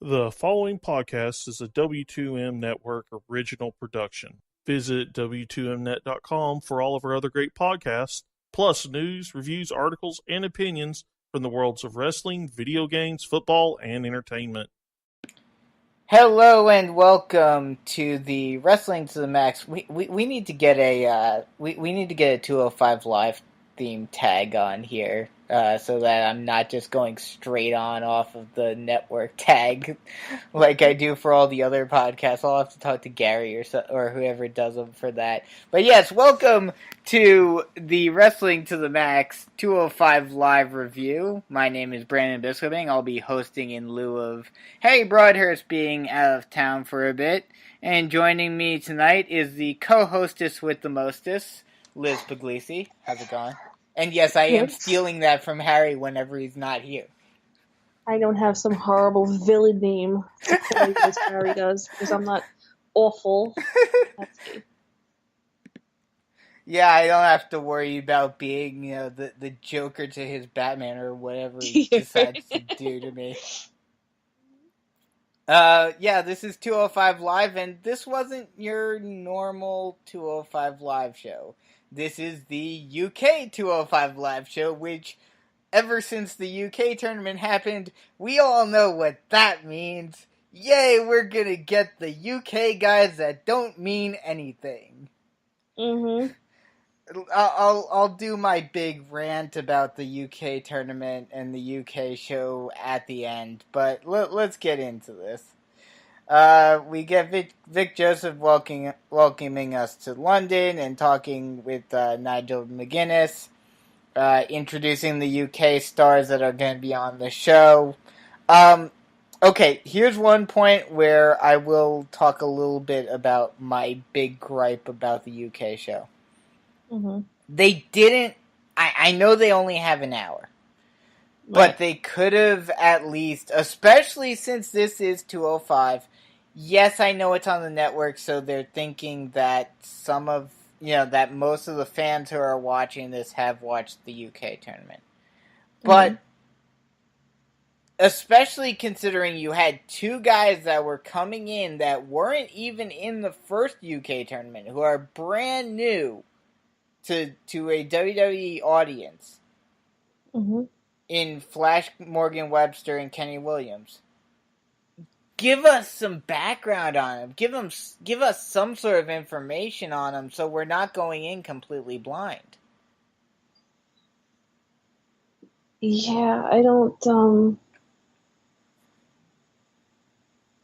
The following podcast is a W2M Network original production. Visit W2Mnet.com for all of our other great podcasts, plus news, reviews, articles, and opinions from the worlds of wrestling, video games, football, and entertainment. Hello and welcome to the Wrestling to the Max. We need to get a we need to get a 205 Live theme tag on here so that I'm not just going straight on off of the network tag like I do for all the other podcasts. I'll have to talk to Gary or whoever does them for that. But yes, welcome to the Wrestling to the Max 205 Live review. My name is Brandon Biskobing. I'll be hosting in lieu of Harry Broadhurst being out of town for a bit. And joining me tonight is the co-hostess with the mostest, Liz Pugliese. How's it going? And yes, I am stealing that from Harry whenever he's not here. I don't have some horrible villain name to call you as Harry does, because I'm not awful. Yeah, I don't have to worry about being, the Joker to his Batman or whatever he decides to do to me. This is 205 Live, and this wasn't your normal 205 Live show. This is the UK 205 Live show, which, ever since the UK tournament happened, we all know what that means. Yay, we're gonna get the UK guys that don't mean anything. Mm-hmm. I'll do my big rant about the UK tournament and the UK show at the end, but let's get into this. We get Vic Joseph welcoming us to London and talking with Nigel McGuinness, introducing the UK stars that are going to be on the show. Okay, here's one point where I will talk a little bit about my big gripe about the UK show. Mm-hmm. They didn't... I know they only have an hour. But Right. they could have at least, especially since this is 205. Yes, I know it's on the network, so they're thinking that that most of the fans who are watching this have watched the UK tournament. But, especially considering you had two guys that were coming in that weren't even in the first UK tournament, who are brand new to a WWE audience. Mm-hmm. In Flash Morgan Webster and Kenny Williams. Give us some background on him. Give us some sort of information on him so we're not going in completely blind. Yeah, I don't,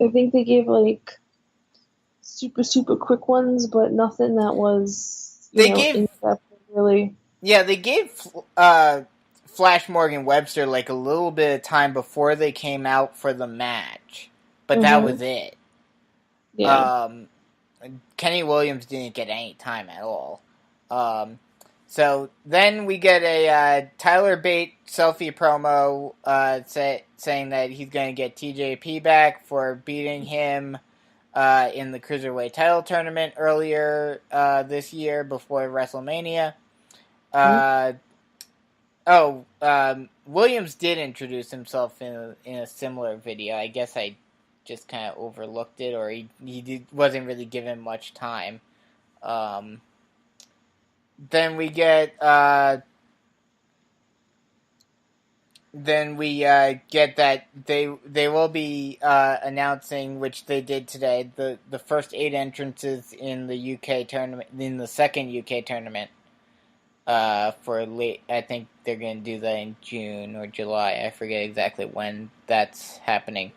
I think they gave, super, super quick ones, but nothing that was, in-depth, really. Yeah, they gave, Flash Morgan Webster, a little bit of time before they came out for the match. But that was it. Yeah. Kenny Williams didn't get any time at all. So then we get a Tyler Bate selfie promo saying that he's going to get TJP back for beating him in the Cruiserweight title tournament earlier this year before WrestleMania. Williams did introduce himself in a similar video. I guess I just kind of overlooked it, or he wasn't really given much time. Then we get that they will be announcing, which they did today, the first 8 entrances in the UK tournament, in the second UK tournament. For late, I think they're going to do that in June or July. I forget exactly when that's happening.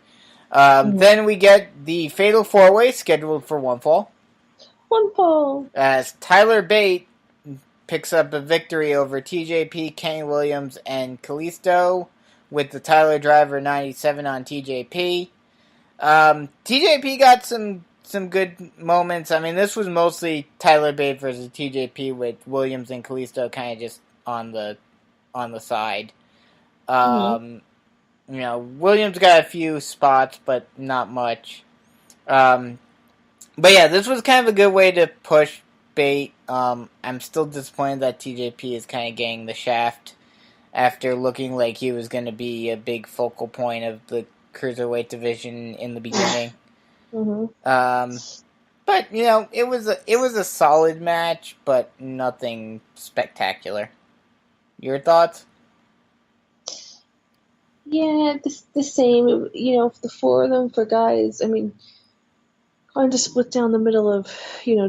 Then we get the Fatal 4-Way scheduled for one fall. One fall. As Tyler Bate picks up a victory over TJP, Kenny Williams, and Kalisto with the Tyler Driver 97 on TJP. TJP got some good moments. I mean, this was mostly Tyler Bate versus TJP with Williams and Kalisto kind of just on the side. Williams got a few spots, but not much. But yeah, this was kind of a good way to push Bate. I'm still disappointed that TJP is kind of getting the shaft after looking like he was going to be a big focal point of Cruiserweight division in the beginning. Mm-hmm. But it was a solid match, but nothing spectacular. Your thoughts? Yeah, the same. The four of them for guys. I mean, kind of split down the middle of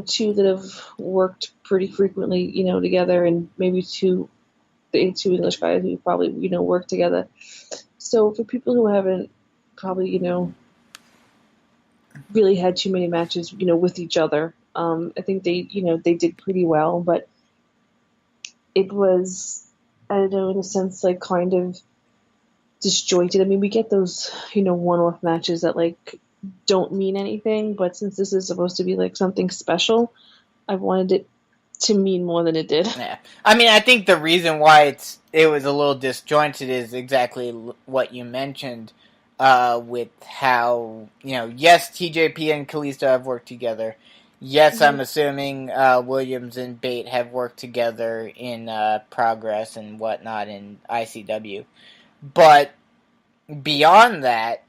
two that have worked pretty frequently together, and maybe two English guys who probably work together. So for people who haven't probably really had too many matches with each other, I think they did pretty well, but it was, I don't know, in a sense, like kind of disjointed. I mean, we get those one-off matches that like don't mean anything, but since this is supposed to be like something special, I wanted it to mean more than it did. Yeah, I mean, I think the reason why it was a little disjointed is exactly what you mentioned, with how yes, TJP and Kalisto have worked together. Yes, I'm assuming Williams and Bate have worked together in Progress and whatnot in ICW, but beyond that,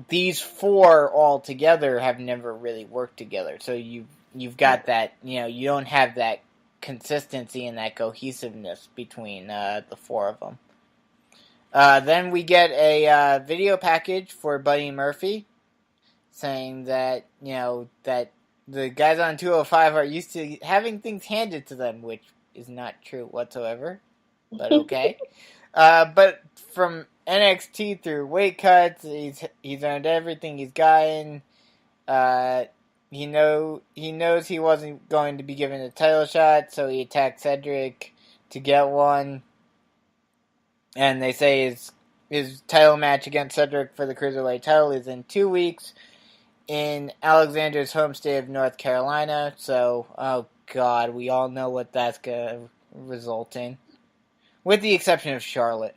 these four all together have never really worked together. So you've got that, you don't have that consistency and that cohesiveness between the four of them. Then we get a video package for Buddy Murphy saying that, that the guys on 205 are used to having things handed to them, which is not true whatsoever, but okay. But from NXT through weight cuts, he's earned everything he's gotten. He knows he wasn't going to be given a title shot, so he attacked Cedric to get one. And they say his title match against Cedric for the Cruiserweight title is in 2 weeks in Alexander's home state of North Carolina. So, oh God, we all know what that's going to result in. With the exception of Charlotte.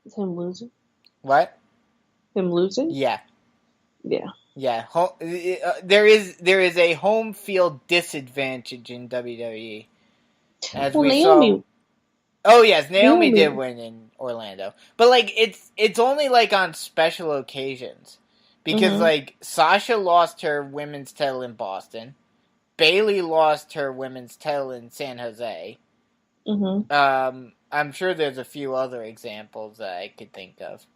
Is him losing? What? Him losing? Yeah. Yeah. Yeah. There is a home field disadvantage in WWE. As well, we Naomi. saw. Oh yes, Naomi did win in Orlando, but like it's only like on special occasions, because like Sasha lost her women's title in Boston, Bayley lost her women's title in San Jose. I'm sure there's a few other examples that I could think of.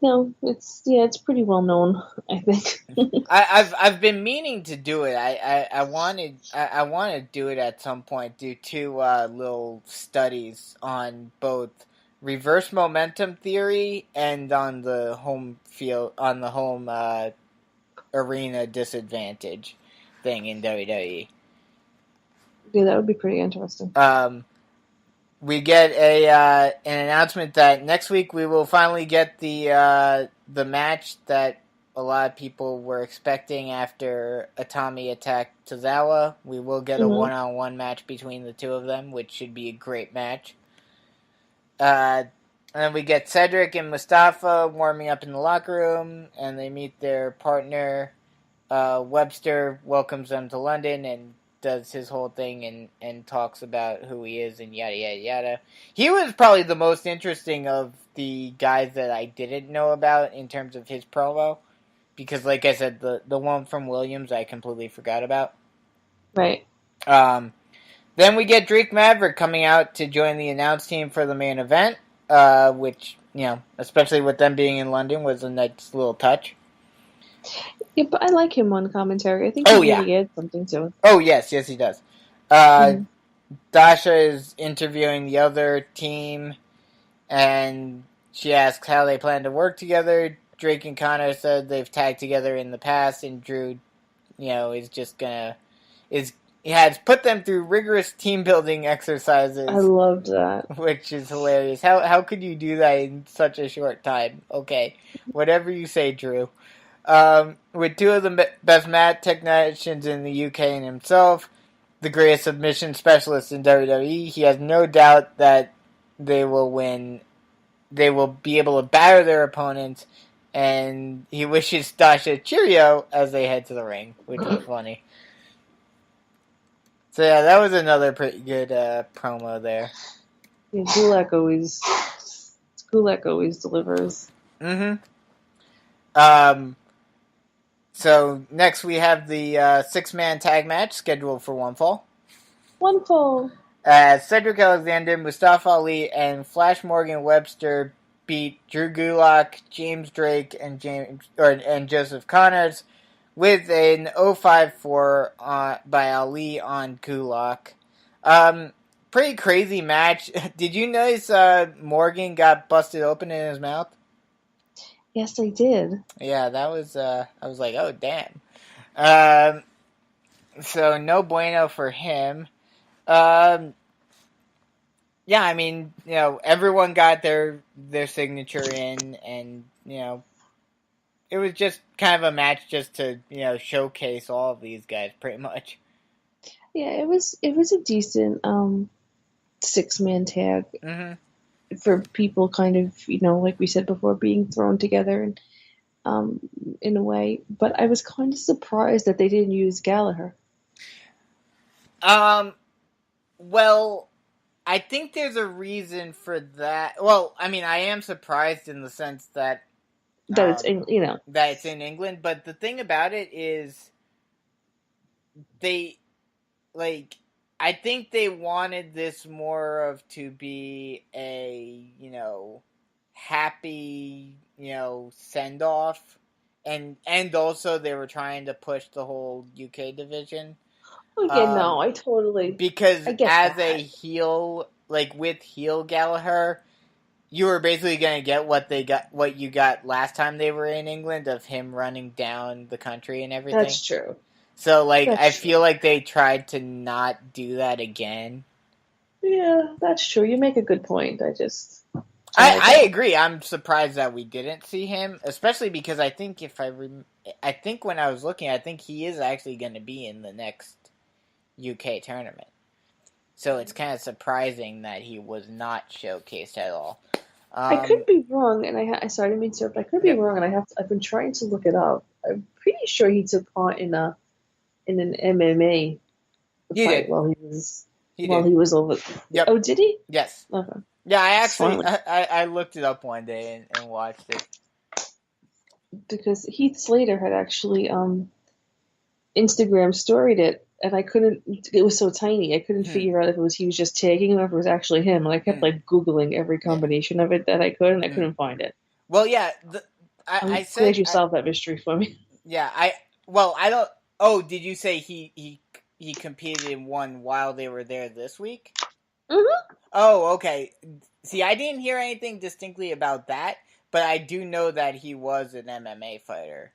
No, it's pretty well known, I think. I've been meaning to do it. I want to do it at some point. Do two little studies on both reverse momentum theory and on the home field, on the home arena disadvantage thing in WWE. Yeah, that would be pretty interesting. We get an announcement that next week we will finally get the match that a lot of people were expecting after Atami attacked Tozawa. We will get a one-on-one match between the two of them, which should be a great match. And then we get Cedric and Mustafa warming up in the locker room, and they meet their partner. Webster welcomes them to London and does his whole thing and talks about who he is and yada, yada, yada. He was probably the most interesting of the guys that I didn't know about in terms of his promo. Because, like I said, the one from Williams I completely forgot about. Right. Then we get Drake Maverick coming out to join the announce team for the main event, which, especially with them being in London, was a nice little touch. Yeah, but I like him on commentary. I think he really adds something to it. Oh, yes, he does. Dasha is interviewing the other team, and she asks how they plan to work together. Drake and Connor said they've tagged together in the past, and Drew, is just he has put them through rigorous team building exercises. I loved that. Which is hilarious. How could you do that in such a short time? Okay, whatever you say, Drew. With two of the best mat technicians in the UK and himself, the greatest submission specialist in WWE, he has no doubt that they will win. They will be able to batter their opponents, and he wishes Dasha cheerio as they head to the ring, which is funny. So yeah, that was another pretty good promo there. Yeah, Gulak always delivers. Mm-hmm. So next we have the 6-man tag match scheduled for one fall. One fall. Cedric Alexander, Mustafa Ali, and Flash Morgan Webster beat Drew Gulak, James Drake, and Joseph Conners with an 0-5-4 by Ali on Gulak. Pretty crazy match. Did you notice Morgan got busted open in his mouth? Yes, I did. Yeah, that was. I was like, oh damn. So no bueno for him. Yeah, I mean, everyone got their signature in, and it was just kind of a match just to showcase all of these guys, pretty much. Yeah, it was a decent 6-man tag for people kind of like we said before, being thrown together and in a way. But I was kind of surprised that they didn't use Gallagher. Well, I think there's a reason for that. Well, I mean, I am surprised in the sense that it's that it's in England, but the thing about it is I think they wanted this more of to be a happy send off, and also they were trying to push the whole UK division. Oh yeah, no, I totally because I get as that. a heel, with heel Gallagher, you were basically gonna get what you got last time they were in England, of him running down the country and everything. That's true. So I feel like they tried to not do that again. Yeah, that's true. You make a good point. I agree. I'm surprised that we didn't see him, especially because I think I think when I was looking, I think he is actually going to be in the next UK tournament. So it's kind of surprising that he was not showcased at all. I could be wrong, and I sorry to interrupt. I could be wrong, and I've been trying to look it up. I'm pretty sure he took part in an MMA fight while he was over. Yep. Oh, did he? Yes. Okay. Yeah, I actually I looked it up one day and watched it. Because Heath Slater had actually Instagram storied it, and I couldn't. It was so tiny, I couldn't figure out if he was just tagging or if it was actually him. And I kept Googling every combination of it that I could, and I couldn't find it. Well, yeah, I said glad you solved that mystery for me. Yeah, I don't. Oh, did you say he competed in one while they were there this week? Mm-hmm. Oh, okay. See, I didn't hear anything distinctly about that, but I do know that he was an MMA fighter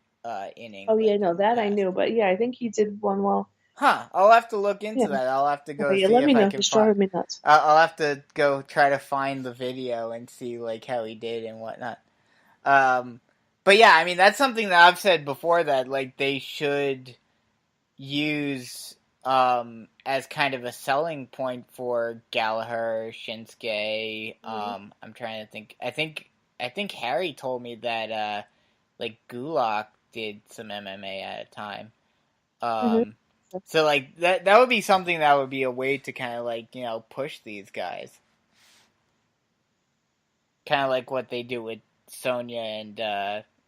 in England. Oh yeah, no, that I knew, but yeah, I think he did one while. Huh? I'll have to look into that. I'll have to go see let me if know. I can Just find. me nuts. I'll have to go try to find the video and see how he did and whatnot. But yeah, I mean that's something that I've said before, that they should use as kind of a selling point for Gallagher, Shinsuke. I'm trying to think. I think Harry told me that Gulak did some MMA at a time. So that would be something that would be a way to kind of push these guys. Kind of like what they do with Sonya and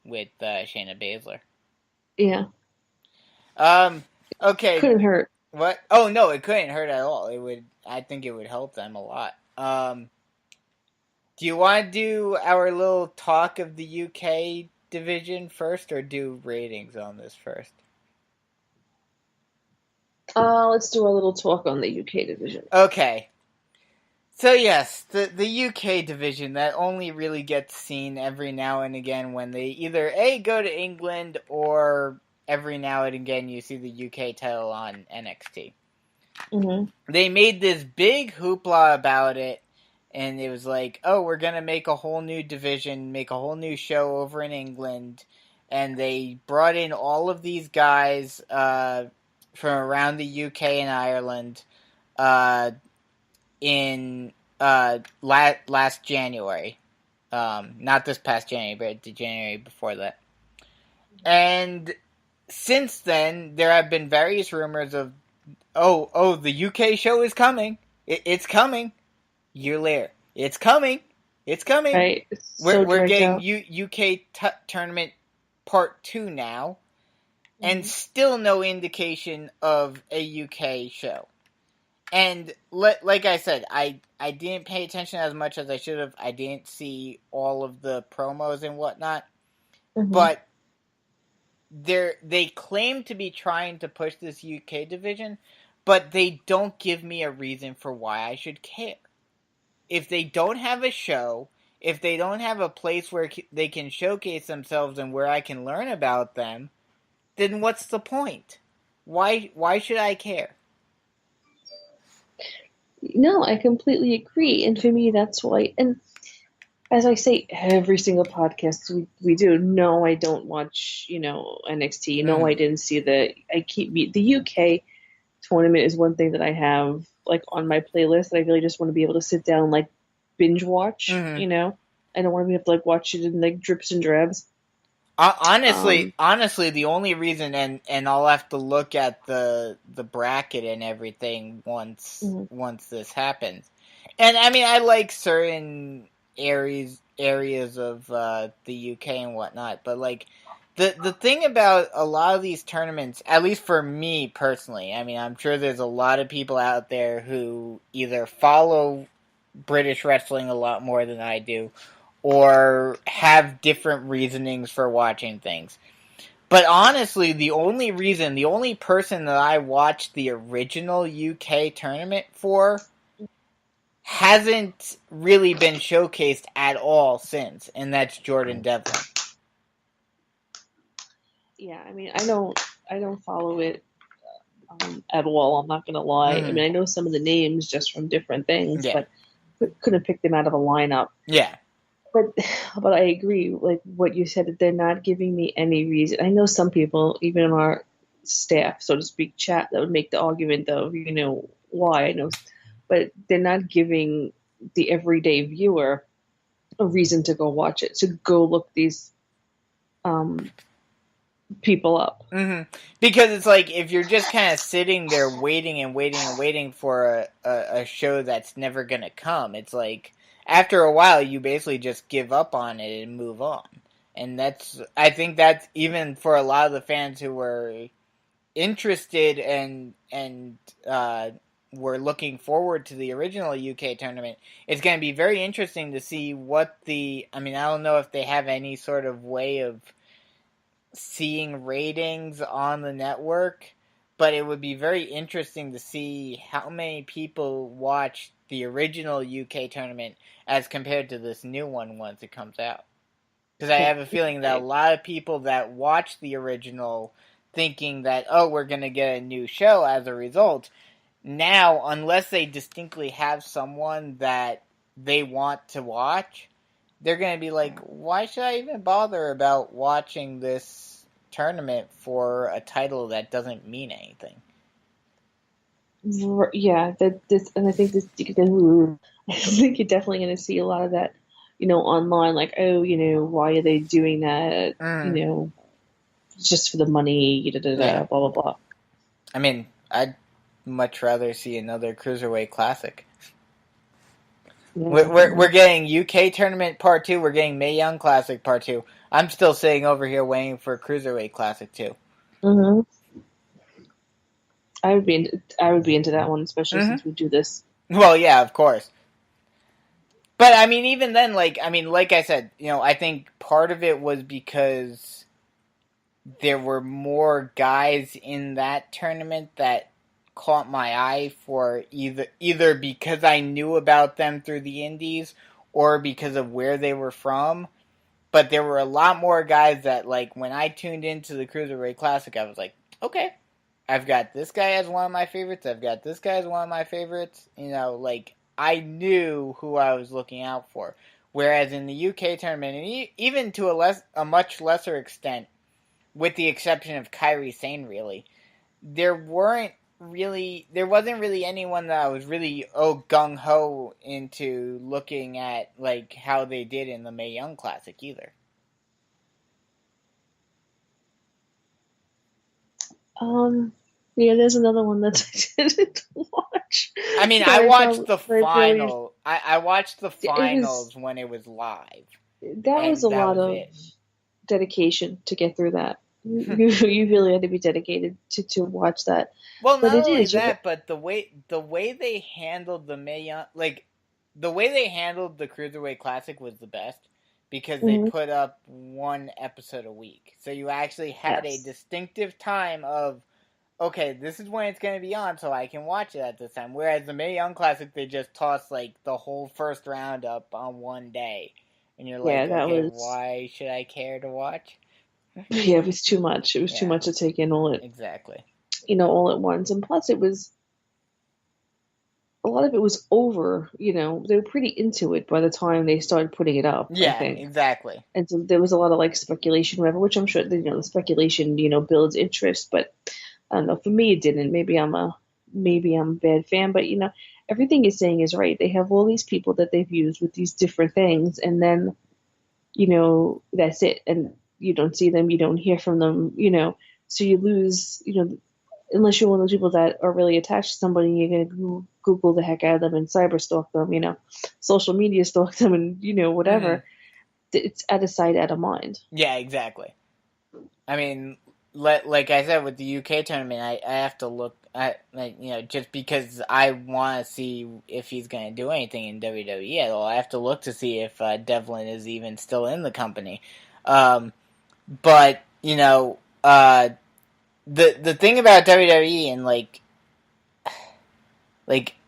with Shayna Baszler. Yeah. Okay. Couldn't hurt. What? Oh no, it couldn't hurt at all. It would. I think it would help them a lot. Do you want to do our little talk of the UK division first, or do ratings on this first? Let's do a little talk on the UK division. Okay. So yes, the UK division that only really gets seen every now and again when they either go to England, or every now and again you see the UK title on NXT. Mm-hmm. They made this big hoopla about it, and it was like, oh, we're going to make a whole new division, make a whole new show over in England, and they brought in all of these guys from around the UK and Ireland in last January. Not this past January, but the January before that. And since then, there have been various rumors of the UK show is coming. It's coming. Year later, it's coming. It's coming. Right. It's so We're getting out. UK tournament part 2 now, and still no indication of a UK show. And like I said, I didn't pay attention as much as I should have. I didn't see all of the promos and whatnot. But they claim to be trying to push this UK division, but they don't give me a reason for why I should care. If they don't have a show, if they don't have a place where they can showcase themselves and where I can learn about them, then what's the point? Why should I care? No, I completely agree. And for me, that's why. And as I say, every single podcast we do, no, I don't watch, NXT. No, I didn't see the UK tournament is one thing that I have like on my playlist. I really just want to be able to sit down and like binge watch, I don't want to have to like watch it in like drips and drabs. Honestly, the only reason, and I'll have to look at the bracket and everything once this happens. And I mean, I like certain areas of the UK and whatnot, but like the thing about a lot of these tournaments, at least for me personally, I mean, I'm sure there's a lot of people out there who either follow British wrestling a lot more than I do, or have different reasonings for watching things. But honestly, the only person that I watched the original UK tournament for hasn't really been showcased at all since, and that's Jordan Devlin. Yeah, I mean, I don't follow it at all. I'm not gonna lie. I mean, I know some of the names just from different things, but couldn't pick them out of a lineup. Yeah. But I agree, like what you said, that they're not giving me any reason. I know some people, even in our staff, so to speak, chat, that would make the argument of, why. I know, but they're not giving the everyday viewer a reason to go watch it, to go look these people up. Because it's like, if you're just kind of sitting there waiting for a show that's never gonna come, it's like, after a while, you basically just give up on it and move on. And I think that's even for a lot of the fans who were interested and were looking forward to the original UK tournament. It's going to be very interesting to see I don't know if they have any sort of way of seeing ratings on the network, but it would be very interesting to see how many people watched the original UK tournament as compared to this new one once it comes out. Because I have a feeling that a lot of people that watched the original thinking that, we're going to get a new show as a result, now, unless they distinctly have someone that they want to watch, they're going to be like, why should I even bother about watching this tournament for a title that doesn't mean anything? Yeah, and I think I think you're definitely going to see a lot of that, online, like, why are they doing that? Just for the money, blah blah blah. I mean, I'd much rather see another Cruiserweight Classic. Yeah. We're getting UK Tournament Part 2. We're getting Mae Young Classic Part 2. I'm still sitting over here waiting for Cruiserweight Classic 2. I would be into that one, especially since we do this. Well, yeah, of course. But I mean, even then, like I said, I think part of it was because there were more guys in that tournament that caught my eye for either because I knew about them through the indies or because of where they were from. But there were a lot more guys that, like, when I tuned into the Cruiserweight Classic, I was like, okay, I've got this guy as one of my favorites. I've got this guy as one of my favorites. Like, I knew who I was looking out for. Whereas in the UK tournament, and even to a much lesser extent, with the exception of Kairi Sane, really, there wasn't really anyone that I was really gung-ho into looking at, like, how they did in the Mae Young Classic either. Yeah, there's another one that I didn't watch. I mean, I watched the final. I watched the finals when it was live. That was a lot of dedication to get through that. You really had to be dedicated to watch that. Well, not only that, but the way they handled the Mae Young, like the way they handled the Cruiserweight Classic was the best because they put up one episode a week, so you actually had a distinctive time of, okay, this is when it's going to be on, so I can watch it at this time. Whereas the Mae Young Classic, they just tossed like the whole first round up on one day, and you're like, okay, why should I care to watch? Yeah, it was too much. It was too much to take in all at once. And plus, it was a lot of it was over. They were pretty into it by the time they started putting it up. Yeah, I think. Exactly. And so there was a lot of like speculation, whatever. Which I'm sure the speculation builds interest, but I don't know. For me, it didn't. Maybe I'm a bad fan, but everything you're saying is right. They have all these people that they've used with these different things, and then that's it. And you don't see them, you don't hear from them, so you lose, unless you're one of those people that are really attached to somebody, you're going to Google the heck out of them and cyber stalk them, social media stalk them and, whatever. It's out of sight, out of mind. Yeah, exactly. I mean, like I said, with the UK tournament, I have to look at, just because I want to see if he's going to do anything in WWE at all. I have to look to see if Devlin is even still in the company. But, the thing about WWE and,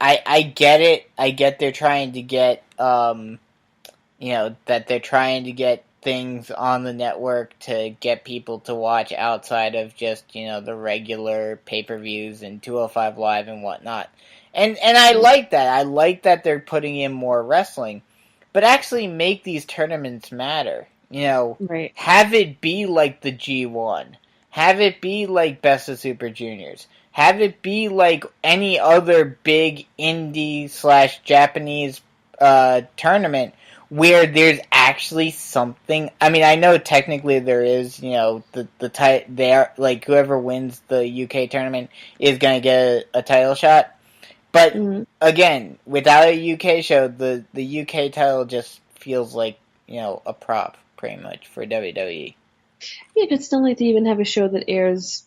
I get it. I get they're trying to get, that they're trying to get things on the network to get people to watch outside of just, the regular pay-per-views and 205 Live and whatnot. And I like that. I like that they're putting in more wrestling. But actually make these tournaments matter. Right. Have it be like the G1. Have it be like Best of Super Juniors. Have it be like any other big indie/Japanese tournament where there's actually something. I mean, I know technically there is, they are, like, whoever wins the UK tournament is going to get a title shot. But again, without a UK show, the UK title just feels like, a prop pretty much for WWE. Yeah, it's not like they even have a show that airs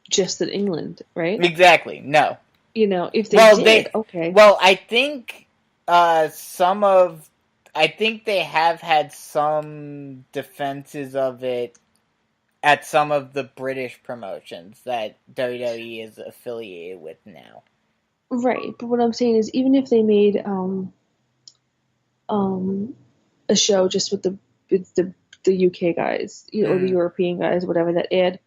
just in England, right? Exactly. No. If they did, okay. Well, I think I think they have had some defenses of it at some of the British promotions that WWE is affiliated with now. Right, but what I'm saying is, even if they made a show just with the UK guys, or the European guys, whatever, that aired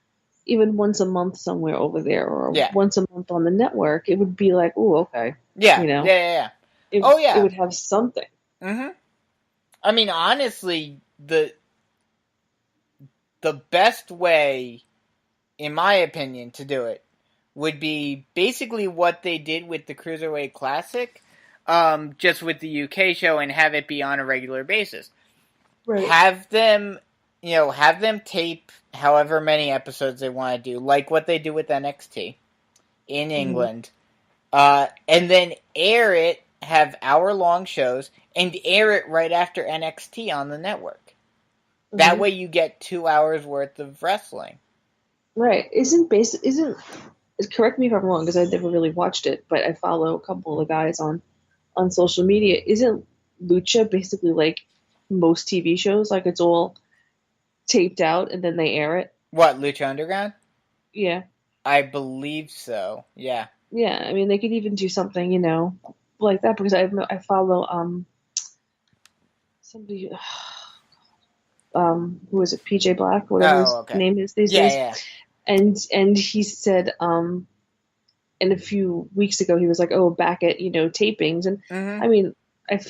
even once a month somewhere over there, or once a month on the network, it would be like, oh, okay, yeah. It would have something. Mm-hmm. I mean, honestly, the best way, in my opinion, to do it would be basically what they did with the Cruiserweight Classic, just with the UK show, and have it be on a regular basis. Right. Have them tape however many episodes they want to do, like what they do with NXT in England, and then air it, have hour-long shows, and air it right after NXT on the network. That way you get 2 hours worth of wrestling. Right. Correct me if I'm wrong, because I never really watched it, but I follow a couple of guys on social media. Isn't Lucha basically like most TV shows? Like, it's all taped out and then they air it? What, Lucha Underground? Yeah. I believe so, yeah. Yeah, I mean, they could even do something, like that, because I follow somebody, who is it, PJ Black, whatever his name is these days. Yeah. And he said, and a few weeks ago, he was like, oh, back at, tapings. And I mean, I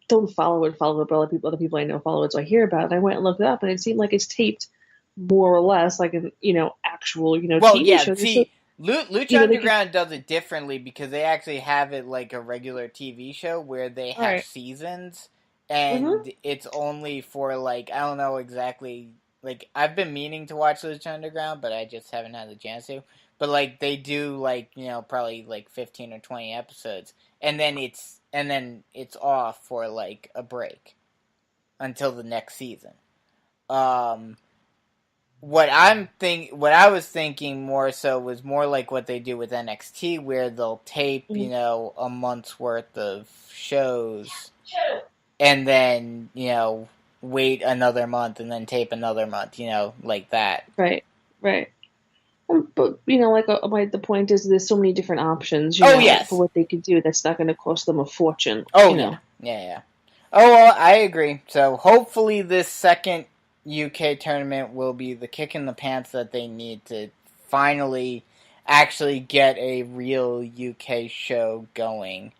don't follow it, but other people I know follow it, so I hear about it. I went and looked it up, and it seemed like it's taped more or less like an, actual, TV show. See, Lucha Underground does it differently because they actually have it like a regular TV show where they have seasons, and it's only for, like, I don't know exactly. Like, I've been meaning to watch Lucha Underground, but I just haven't had the chance to. but like they do like probably like 15 or 20 episodes, and then it's off for like a break until the next season. What I was thinking more so was more like what they do with NXT, where they'll tape a month's worth of shows, and then wait another month and then tape another month, like that. Right. But the point is, there's so many different options. Yes. For what they could do. That's not going to cost them a fortune. Yeah. Oh well, I agree. So hopefully this second UK tournament will be the kick in the pants that they need to finally actually get a real UK show going,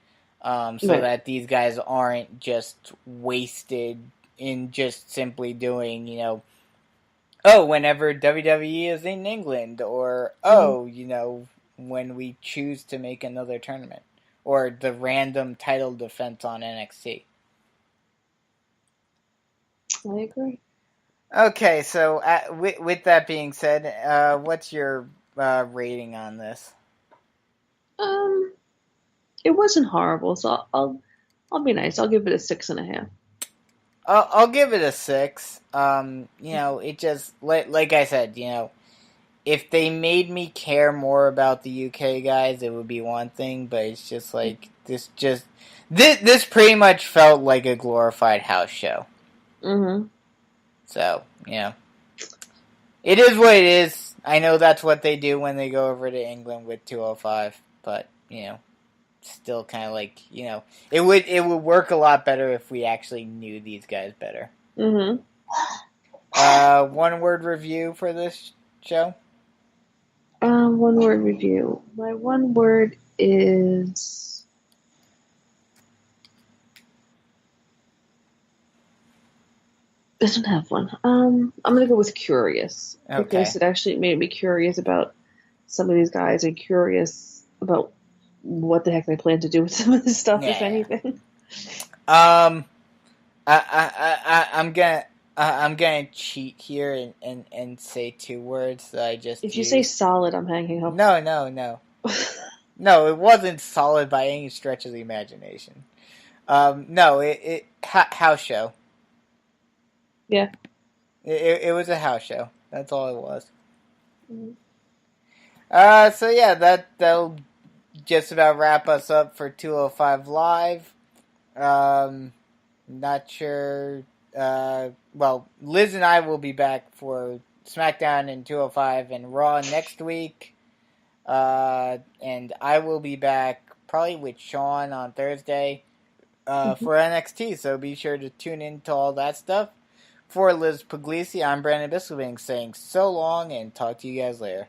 so that these guys aren't just wasted in just simply doing, whenever WWE is in England, or when we choose to make another tournament, or the random title defense on NXT. I agree. Okay, so with that being said, what's your rating on this? It wasn't horrible, so I'll be nice. I'll give it a 6.5. I'll give it a 6. It just like I said, if they made me care more about the UK guys, it would be one thing. But it's just like this pretty much felt like a glorified house show. Mm-hmm. So, it is what it is. I know that's what they do when they go over to England with 205, but, still kind of like, it would work a lot better if we actually knew these guys better. Mm-hmm. One word review for this show? One word review. My one word is... I don't have one. I'm going to go with curious. Okay. Because it actually made me curious about some of these guys and curious about what the heck they plan to do with some of this stuff, if anything. I'm gonna cheat here and say 2 words that I just If used. you say solid, I'm hanging up. No. No, it wasn't solid by any stretch of the imagination. No, it house show. Yeah. It was a house show. That's all it was. Mm-hmm. So yeah, that'll just about wrap us up for 205 Live. Not sure. Well, Liz and I will be back for SmackDown and 205 and Raw next week. And I will be back probably with Sean on Thursday for NXT. So be sure to tune in to all that stuff. For Liz Pugliese, I'm Brandon Biskobing saying so long and talk to you guys later.